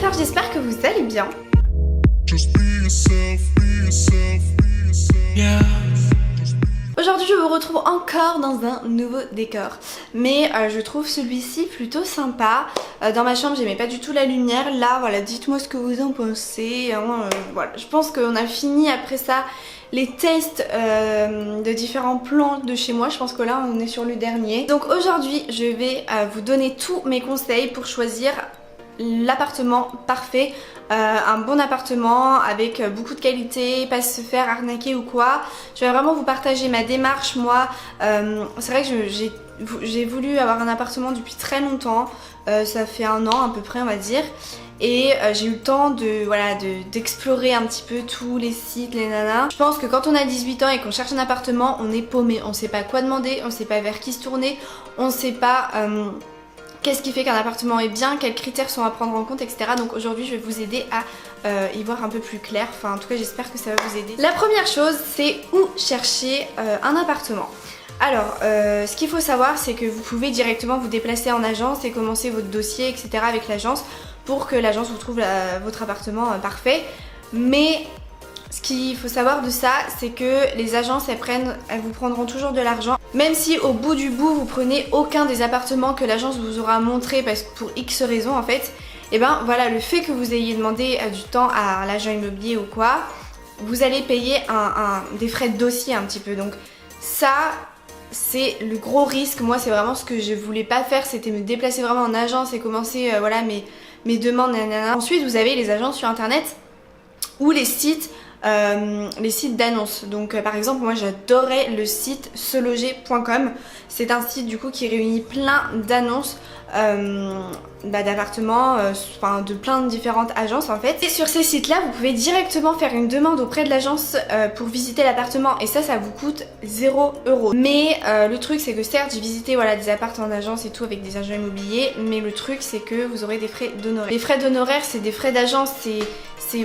faire, j'espère que vous allez bien. Aujourd'hui je vous retrouve encore dans un nouveau décor, mais je trouve celui-ci plutôt sympa. Dans ma chambre j'aimais pas du tout la lumière, là voilà, dites-moi ce que vous en pensez. Voilà, je pense qu'on a fini après ça les tests de différents plans de chez moi. Je pense que là on est sur le dernier. Donc aujourd'hui je vais vous donner tous mes conseils pour choisir l'appartement parfait, un bon appartement avec beaucoup de qualité, pas se faire arnaquer ou quoi. Je vais vraiment vous partager ma démarche. Moi c'est vrai que j'ai voulu avoir un appartement depuis très longtemps, ça fait un an à peu près on va dire, et j'ai eu le temps d'explorer un petit peu tous les sites, les nanas. Je pense que quand on a 18 ans et qu'on cherche un appartement, on est paumé, on sait pas quoi demander, on sait pas vers qui se tourner, on sait pas qu'est-ce qui fait qu'un appartement est bien, quels critères sont à prendre en compte, etc. Donc aujourd'hui je vais vous aider à y voir un peu plus clair. Enfin en tout cas j'espère que ça va vous aider. La première chose c'est où chercher un appartement. Alors ce qu'il faut savoir c'est que vous pouvez directement vous déplacer en agence et commencer votre dossier, etc. avec l'agence pour que l'agence vous trouve votre appartement parfait. Mais ce qu'il faut savoir de ça, c'est que les agences elles vous prendront toujours de l'argent. Même si au bout du bout vous prenez aucun des appartements que l'agence vous aura montré parce que pour X raisons en fait, et ben voilà, le fait que vous ayez demandé du temps à l'agent immobilier ou quoi, vous allez payer des frais de dossier un petit peu. Donc ça c'est le gros risque. Moi c'est vraiment ce que je voulais pas faire, c'était me déplacer vraiment en agence et commencer voilà mes demandes, nanana. Ensuite vous avez les agences sur internet ou les sites d'annonces. Donc par exemple moi j'adorais le site seloger.com. C'est un site du coup qui réunit plein d'annonces d'appartements, de plein de différentes agences en fait. Et sur ces sites là vous pouvez directement faire une demande auprès de l'agence pour visiter l'appartement, et ça vous coûte 0 €. Mais le truc c'est que certes j'ai visité des appartements en agence et tout avec des agents immobiliers, mais le truc c'est que vous aurez des frais d'honoraires. Les frais d'honoraires c'est des frais d'agence, c'est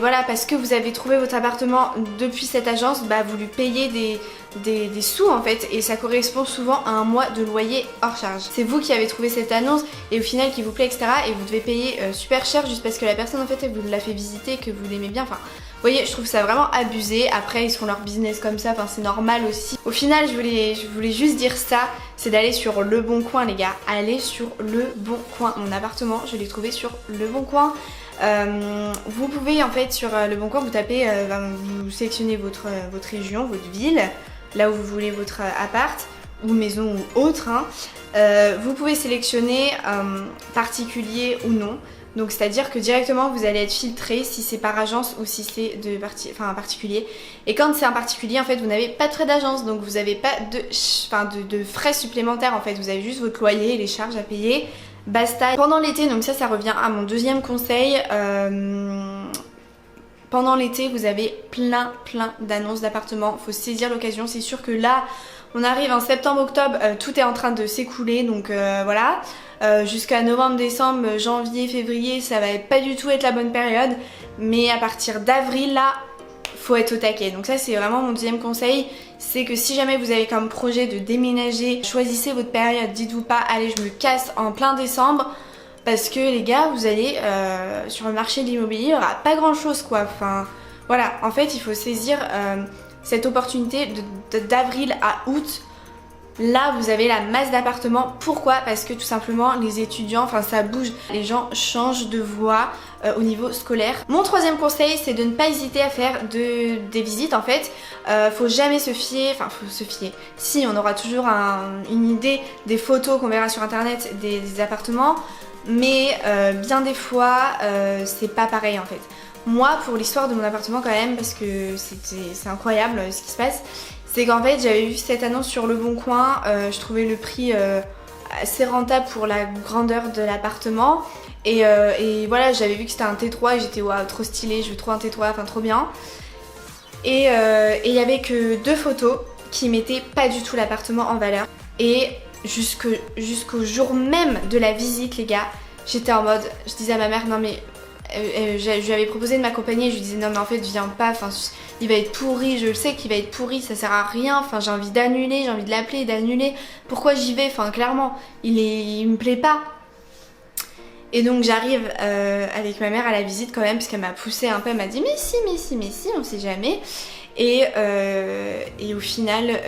voilà, parce que vous avez trouvé votre appartement depuis cette agence, vous lui payez des sous en fait, et ça correspond souvent à un mois de loyer hors charge. C'est vous qui avez trouvé cette annonce et au final qui vous plaît, etc. et vous devez payer super cher juste parce que la personne en fait elle vous l'a fait visiter et que vous l'aimez bien. Enfin vous voyez, je trouve ça vraiment abusé. Après ils font leur business comme ça, c'est normal aussi. Au final je voulais juste dire ça, c'est d'aller sur Le Bon Coin les gars. Allez sur Le Bon Coin. Mon appartement je l'ai trouvé sur Le Bon Coin. Vous pouvez en fait sur Le Bon Coin vous tapez, vous sélectionnez votre région, votre ville, là où vous voulez votre appart ou maison ou autre vous pouvez sélectionner particulier ou non. Donc c'est à dire que directement vous allez être filtré si c'est par agence ou si c'est un particulier. Et quand c'est un particulier en fait vous n'avez pas de frais d'agence, donc vous n'avez pas de frais supplémentaires en fait. Vous avez juste votre loyer et les charges à payer. Basta. Pendant l'été, donc ça revient à mon deuxième conseil, pendant l'été vous avez plein d'annonces d'appartements, faut saisir l'occasion. C'est sûr que là on arrive en septembre-octobre, tout est en train de s'écouler, donc voilà, jusqu'à novembre, décembre, janvier, février ça va pas du tout être la bonne période, mais à partir d'avril là faut être au taquet. Donc ça c'est vraiment mon deuxième conseil, c'est que si jamais vous avez comme projet de déménager, choisissez votre période. Dites-vous pas allez je me casse en plein décembre, parce que les gars vous allez sur le marché de l'immobilier, il n'y aura pas grand chose quoi. Enfin voilà, en fait il faut saisir cette opportunité d'avril à août. Là vous avez la masse d'appartements. Pourquoi? Parce que tout simplement les étudiants, ça bouge, les gens changent de voie au niveau scolaire. Mon troisième conseil c'est de ne pas hésiter à faire des visites en fait. Faut jamais se fier, faut se fier. Si, on aura toujours une idée des photos qu'on verra sur internet des appartements, mais bien des fois c'est pas pareil en fait. Moi pour l'histoire de mon appartement quand même, parce que c'est incroyable ce qui se passe, c'est qu'en fait j'avais vu cette annonce sur Le Bon Coin, je trouvais le prix assez rentable pour la grandeur de l'appartement, et voilà, j'avais vu que c'était un T3 et j'étais waouh trop stylé, je veux trop un T3, trop bien. Et il y avait que 2 photos qui mettaient pas du tout l'appartement en valeur, et jusqu'au jour même de la visite les gars, j'étais en mode, je disais à ma mère non mais je lui avais proposé de m'accompagner, je lui disais non mais en fait viens pas, il va être pourri, je le sais qu'il va être pourri, ça sert à rien, j'ai envie d'annuler, j'ai envie de l'appeler, d'annuler, pourquoi j'y vais, clairement il me plaît pas. Et donc j'arrive avec ma mère à la visite quand même, parce qu'elle m'a poussée un peu, elle m'a dit mais si, on sait jamais. Et au final,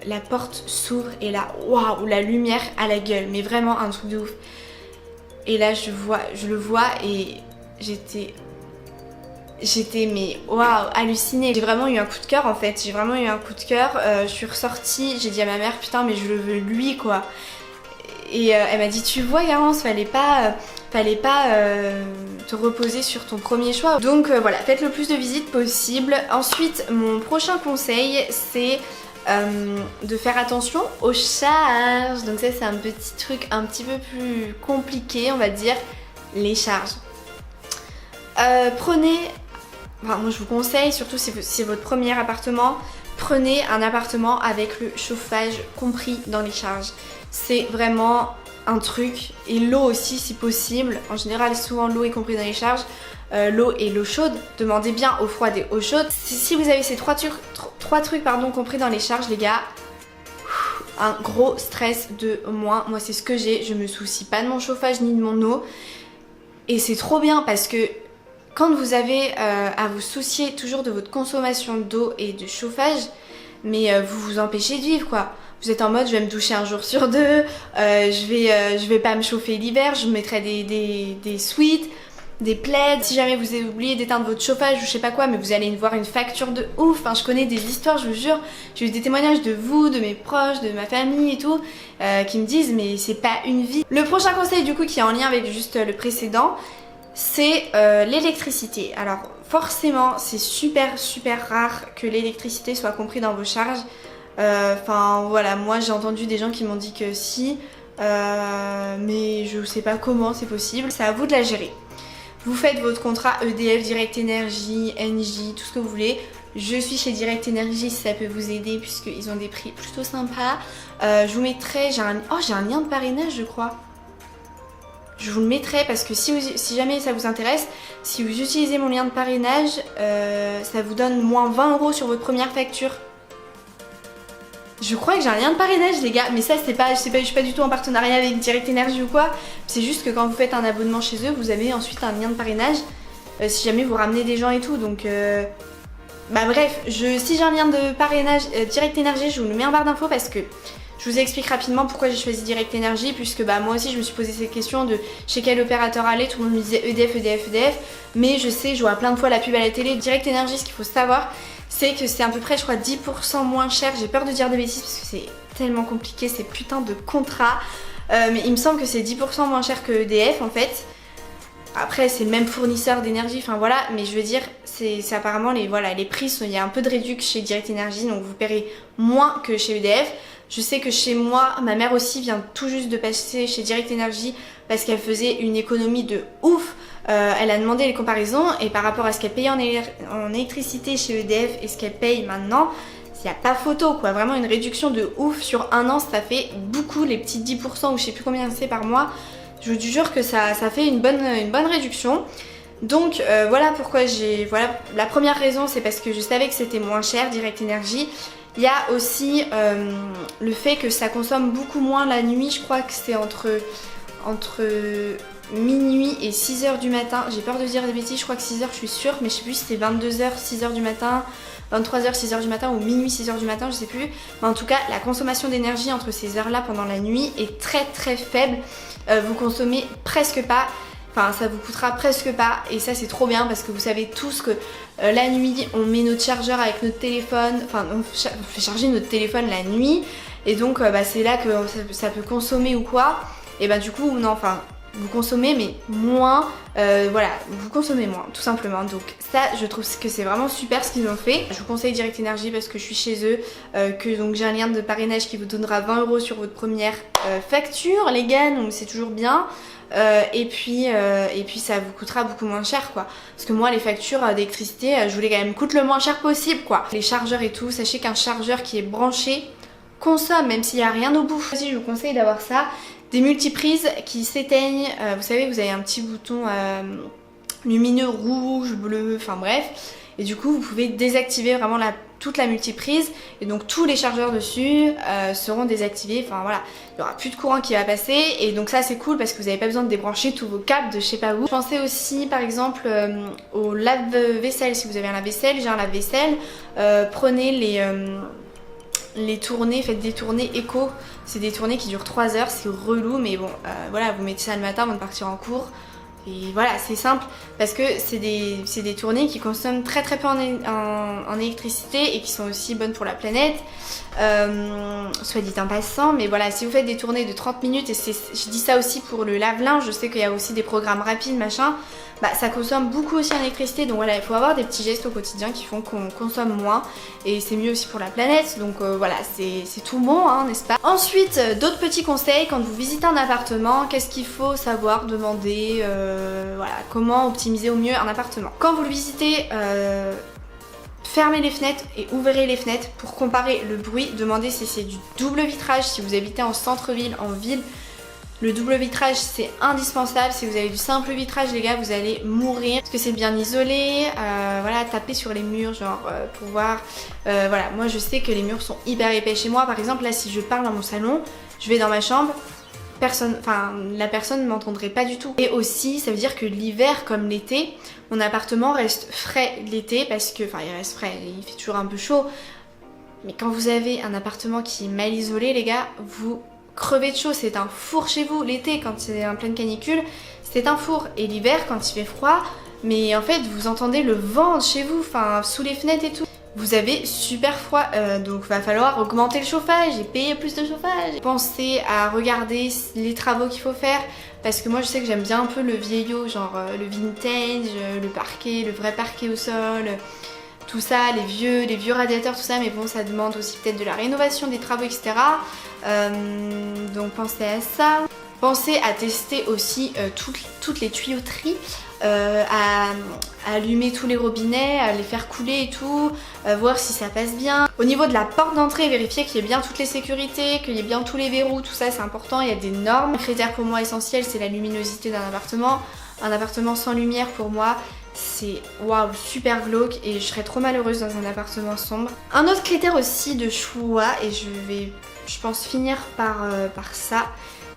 la porte s'ouvre et là, waouh, la lumière à la gueule, mais vraiment un truc de ouf. Et là je le vois et j'étais mais waouh, hallucinée. J'ai vraiment eu un coup de cœur en fait, je suis ressortie, j'ai dit à ma mère putain mais je le veux lui quoi. Et elle m'a dit tu vois Garance, fallait pas te reposer sur ton premier choix. Donc voilà, faites le plus de visites possible. Ensuite mon prochain conseil c'est de faire attention aux charges. Donc ça c'est un petit truc un petit peu plus compliqué on va dire, les charges. Moi je vous conseille, surtout si c'est votre premier appartement, prenez un appartement avec le chauffage compris dans les charges. C'est vraiment un truc, et l'eau aussi si possible. En général souvent l'eau est compris dans les charges, l'eau et l'eau chaude. Demandez bien eau froide et eau chaude. Si vous avez ces trois trucs compris dans les charges les gars, un gros stress de moins. Moi c'est ce que j'ai, je me soucie pas de mon chauffage ni de mon eau. Et c'est trop bien parce que quand vous avez à vous soucier toujours de votre consommation d'eau et de chauffage, mais vous vous empêchez de vivre quoi. Vous êtes en mode je vais me doucher un jour sur deux, je vais pas me chauffer l'hiver, je mettrai des sweats, des plaids. Si jamais vous avez oublié d'éteindre votre chauffage ou je sais pas quoi, mais vous allez voir une facture de ouf. Enfin, je connais des histoires, je vous jure, j'ai eu des témoignages de vous, de mes proches, de ma famille et tout, qui me disent mais c'est pas une vie. Le prochain conseil du coup qui est en lien avec juste le précédent, c'est l'électricité. Alors forcément c'est super rare que l'électricité soit compris dans vos charges. Enfin voilà, moi j'ai entendu des gens qui m'ont dit que si, mais je sais pas comment c'est possible. C'est à vous de la gérer. Vous faites votre contrat EDF, Direct Energy, Engie, tout ce que vous voulez. Je suis chez Direct Energy si ça peut vous aider puisqu'ils ont des prix plutôt sympas. Je vous mettrai, j'ai un lien de parrainage je crois. Je vous le mettrai parce que si jamais ça vous intéresse, si vous utilisez mon lien de parrainage, ça vous donne moins 20 € sur votre première facture. Je crois que j'ai un lien de parrainage les gars, mais ça je suis pas du tout en partenariat avec Direct Energy ou quoi. C'est juste que quand vous faites un abonnement chez eux, vous avez ensuite un lien de parrainage si jamais vous ramenez des gens et tout. Donc bah bref, si j'ai un lien de parrainage Direct Energy, je vous le mets en barre d'infos parce que je vous explique rapidement pourquoi j'ai choisi Direct Energy, puisque bah moi aussi je me suis posé cette question de chez quel opérateur aller. Tout le monde me disait EDF, mais je sais, je vois plein de fois la pub à la télé. Direct Energy, ce qu'il faut savoir, c'est que c'est à peu près je crois 10% moins cher. J'ai peur de dire des bêtises parce que c'est tellement compliqué ces putains de contrats, mais il me semble que c'est 10% moins cher que EDF en fait. Après c'est le même fournisseur d'énergie, enfin voilà, mais je veux dire c'est apparemment les prix, il y a un peu de réduction chez Direct Energy, donc vous paierez moins que chez EDF. Je sais que chez moi, ma mère aussi vient tout juste de passer chez Direct Energy parce qu'elle faisait une économie de ouf. Elle a demandé les comparaisons et par rapport à ce qu'elle payait en électricité chez EDF et ce qu'elle paye maintenant, il n'y a pas photo quoi. Vraiment une réduction de ouf sur un an, ça fait beaucoup, les petits 10% ou je sais plus combien c'est par mois. Je vous jure que ça fait une bonne réduction. Donc voilà pourquoi la première raison c'est parce que je savais que c'était moins cher Direct Energy. Il y a aussi le fait que ça consomme beaucoup moins la nuit, je crois que c'est entre minuit et 6h du matin. J'ai peur de dire des bêtises, je crois que 6h je suis sûre, mais je sais plus si c'est 22h, 6h du matin, 23h, 6h du matin ou minuit, 6h du matin, je sais plus. Mais en tout cas, la consommation d'énergie entre ces heures-là pendant la nuit est très faible. Vous consommez presque pas. Enfin, ça vous coûtera presque pas et ça c'est trop bien parce que vous savez tous que la nuit on met notre chargeur avec notre téléphone, enfin on fait charger notre téléphone la nuit et donc c'est là que ça peut consommer ou quoi. Et du coup non, enfin vous consommez mais moins, voilà, vous consommez moins tout simplement. Donc ça je trouve que c'est vraiment super ce qu'ils ont fait. Je vous conseille Direct Energy parce que je suis chez eux, donc j'ai un lien de parrainage qui vous donnera 20 € sur votre première facture les gars, donc c'est toujours bien. Et puis ça vous coûtera beaucoup moins cher quoi. Parce que moi les factures d'électricité je voulais quand même coûte le moins cher possible quoi. Les chargeurs et tout, sachez qu'un chargeur qui est branché consomme même s'il n'y a rien au bout. Aussi je vous conseille d'avoir ça. Des multiprises qui s'éteignent, vous savez vous avez un petit bouton lumineux rouge, bleu, enfin bref. et du coup vous pouvez désactiver vraiment toute la multiprise et donc tous les chargeurs dessus seront désactivés, enfin voilà, il n'y aura plus de courant qui va passer et donc ça c'est cool parce que vous n'avez pas besoin de débrancher tous vos câbles de je sais pas où. Pensez aussi par exemple au lave-vaisselle, si vous avez un lave-vaisselle, j'ai un lave-vaisselle, prenez les tournées, faites des tournées éco, c'est des tournées qui durent 3 heures, c'est relou mais bon voilà, vous mettez ça le matin avant de partir en cours. Et voilà, c'est simple parce que c'est des tournées qui consomment très peu en électricité et qui sont aussi bonnes pour la planète, soit dit en passant. Mais voilà, si vous faites des tournées de 30 minutes, et je dis ça aussi pour le lave-linge, je sais qu'il y a aussi des programmes rapides, machin, bah ça consomme beaucoup aussi en électricité. Donc voilà, il faut avoir des petits gestes au quotidien qui font qu'on consomme moins et c'est mieux aussi pour la planète. Donc voilà, c'est tout bon, hein, n'est-ce pas? Ensuite, d'autres petits conseils quand vous visitez un appartement, qu'est-ce qu'il faut savoir, demander, voilà, comment optimiser au mieux un appartement. Quand vous le visitez, fermez les fenêtres et ouvrez les fenêtres pour comparer le bruit. Demandez si c'est du double vitrage, si vous habitez en centre-ville, en ville. Le double vitrage c'est indispensable. Si vous avez du simple vitrage les gars, vous allez mourir parce que c'est bien isolé. Voilà, tapez sur les murs genre pour voir. Voilà, moi je sais que les murs sont hyper épais chez moi. Par exemple là si je parle dans mon salon, je vais dans ma chambre, la personne ne m'entendrait pas du tout. Et aussi ça veut dire que l'hiver comme l'été, mon appartement reste frais l'été parce que, enfin il reste frais, il fait toujours un peu chaud. Mais quand vous avez un appartement qui est mal isolé les gars, vous crevez de chaud, c'est un four chez vous. L'été quand c'est en pleine canicule, c'est un four. Et l'hiver quand il fait froid, mais en fait vous entendez le vent chez vous, enfin sous les fenêtres et tout. Vous avez super froid, donc va falloir augmenter le chauffage et payer plus de chauffage. Pensez à regarder les travaux qu'il faut faire, parce que moi je sais que j'aime bien un peu le vieillot, genre le vintage, le parquet, le vrai parquet au sol, tout ça, les vieux radiateurs, tout ça, mais bon ça demande aussi peut-être de la rénovation, des travaux, etc. Donc pensez à ça. Pensez à tester aussi toutes les tuyauteries, à allumer tous les robinets, à les faire couler et tout, voir si ça passe bien. Au niveau de la porte d'entrée, vérifiez qu'il y ait bien toutes les sécurités, qu'il y ait bien tous les verrous, tout ça c'est important, il y a des normes. Un critère pour moi essentiel c'est la luminosité d'un appartement. Un appartement sans lumière pour moi c'est waouh, super glauque et je serais trop malheureuse dans un appartement sombre. Un autre critère aussi de choix, et je pense finir par ça,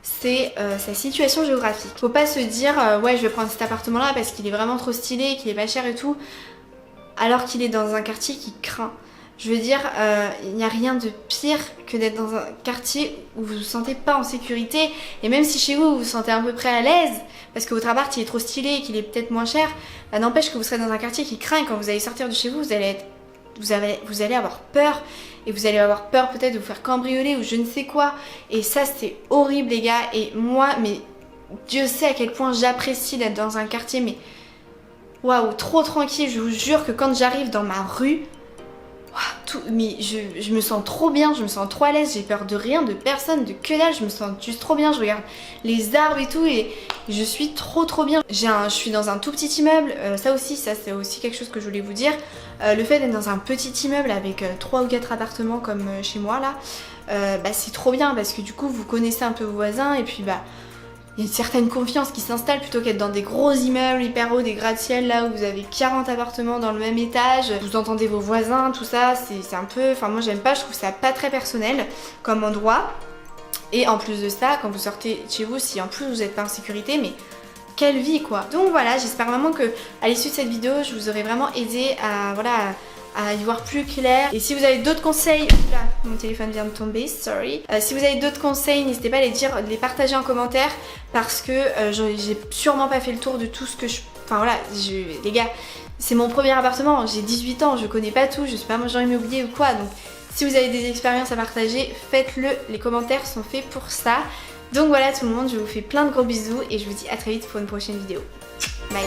c'est sa situation géographique. Faut pas se dire ouais je vais prendre cet appartement là parce qu'il est vraiment trop stylé, qu'il est pas cher et tout, alors qu'il est dans un quartier qui craint. Je veux dire, il n'y a rien de pire que d'être dans un quartier où vous vous sentez pas en sécurité. Et même si chez vous vous sentez à peu près à l'aise, parce que votre appart il est trop stylé et qu'il est peut-être moins cher, bah, n'empêche que vous serez dans un quartier qui craint et quand vous allez sortir de chez vous, vous allez avoir peur. Et vous allez avoir peur peut-être de vous faire cambrioler ou je ne sais quoi. Et ça c'est horrible les gars. Et moi, mais Dieu sait à quel point j'apprécie d'être dans un quartier, mais waouh, trop tranquille. Je vous jure que quand j'arrive dans ma rue, mais je me sens trop bien, je me sens trop à l'aise, j'ai peur de rien, de personne, de que dalle, je me sens juste trop bien, je regarde les arbres et tout et je suis trop bien. Je suis dans un tout petit immeuble, ça c'est aussi quelque chose que je voulais vous dire. Le fait d'être dans un petit immeuble avec 3 ou 4 appartements comme chez moi là, bah, c'est trop bien parce que du coup vous connaissez un peu vos voisins et puis bah il y a une certaine confiance qui s'installe plutôt qu'être dans des gros immeubles hyper hauts, des gratte-ciel là où vous avez 40 appartements dans le même étage, vous entendez vos voisins, tout ça, c'est un peu, enfin moi j'aime pas, je trouve ça pas très personnel comme endroit. Et en plus de ça, quand vous sortez de chez vous, si en plus vous êtes pas en sécurité, mais quelle vie quoi. Donc voilà, j'espère vraiment que à l'issue de cette vidéo, je vous aurai vraiment aidé à voilà à y voir plus clair. Et si vous avez d'autres conseils, là mon téléphone vient de tomber, sorry. Si vous avez d'autres conseils, n'hésitez pas à de les partager en commentaire parce que j'ai sûrement pas fait le tour de tout ce que enfin voilà, les gars, c'est mon premier appartement, j'ai 18 ans, je connais pas tout, je suis pas agent immobilier ou quoi, donc si vous avez des expériences à partager, faites-le, les commentaires sont faits pour ça. Donc voilà tout le monde, je vous fais plein de gros bisous et je vous dis à très vite pour une prochaine vidéo. Bye.